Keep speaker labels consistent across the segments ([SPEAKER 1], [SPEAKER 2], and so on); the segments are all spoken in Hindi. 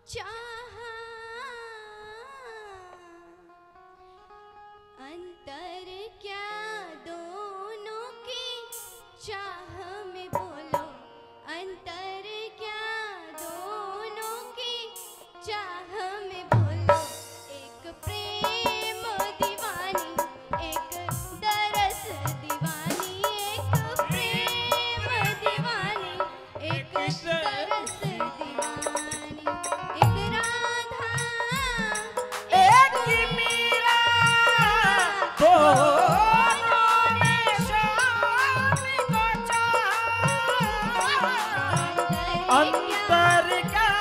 [SPEAKER 1] चाहा अंतर क्या दोनों की चाह में बोलो, अंतर क्या दोनों की चाह में बोलो। एक प्रेम दीवानी, एक दरस दीवानी, एक प्रेम दीवानी, एक दरस दीवानी, एक राधा एक मीरा, दोनों ने शाम को चाहा अंतर क्या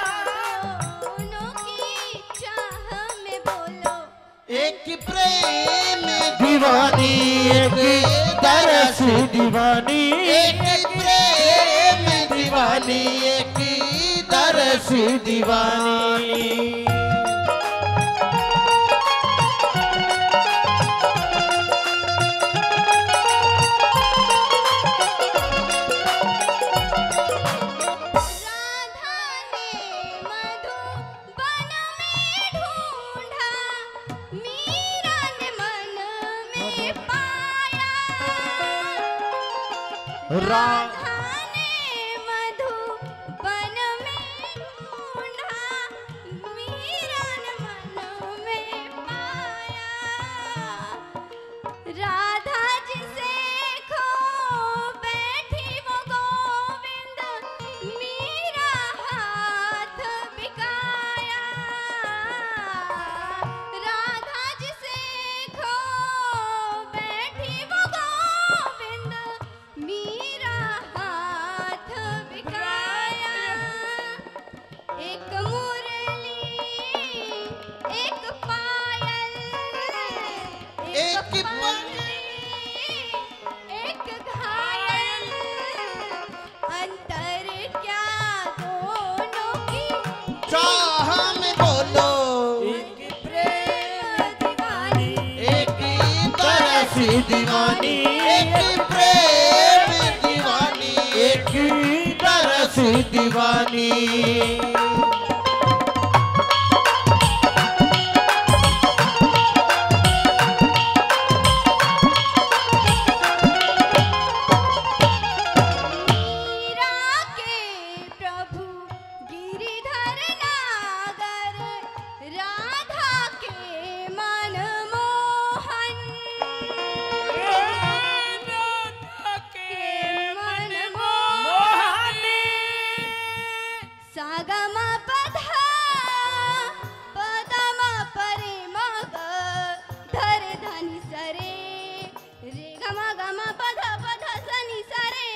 [SPEAKER 1] दोनों की चाह में बोलो।
[SPEAKER 2] एक प्रेम दीवानी, एक दरस दीवानी, एक प्रेम दीवानी, एक दरस दीवानी।
[SPEAKER 1] राधा ने मधुबन में ढूंढा, मीरा ने मन में पाया। राधा ने मधुबन में ढूंढा, मीरा ने मन में पाया। राधा जिसे खो बैठी वो गोविंद, मीरा हाथ बिकाया। राधा जिसे खो बैठी वो गोविंद, मीरा हाथ बिकाया। एक मुरली एक पायल, एक मुरली एक घायल, अंतर क्या दोनों की
[SPEAKER 2] चाह में बोलो।
[SPEAKER 1] एक प्रेम दीवानी,
[SPEAKER 2] एक दरस दीवानी, एक प्रेम दीवानी, एक दरस दीवानी।
[SPEAKER 1] मीरा के प्रभु गिरिधर नागर, राधा के मनमोहन, राधा के मनमोहन। सागम पधा पदम परे मग धरे धनि सरे, रे गम गम पध पध सनि सरे।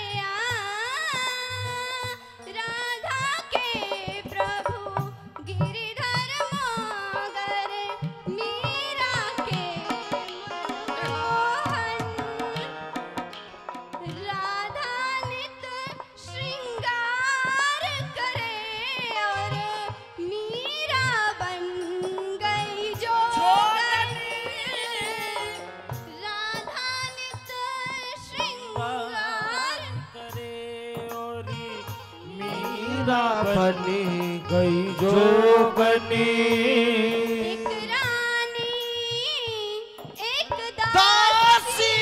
[SPEAKER 1] राधा के प्रभु गिरिधर नागर, मीरा के मनमोहन। राधा नित श्रृंगार करे और मीरा बन गई जोगनी। राधा नित श्रृंगार
[SPEAKER 2] करे और मीरा बनी गई जोगनी।
[SPEAKER 1] एक रानी एक दासी,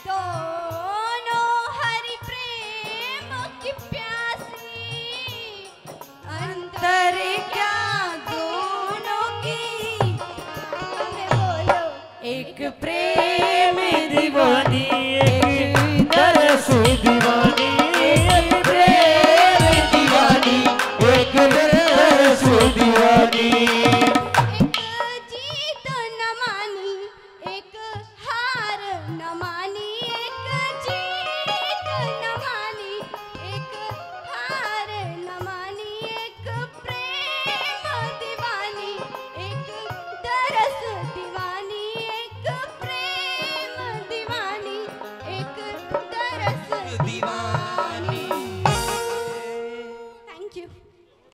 [SPEAKER 1] दोनों हरि प्रेम की प्यासी। अंतर क्या दोनों की हमें बोलो।
[SPEAKER 2] एक प्रेम दीवानी, एक दरस दीवानी,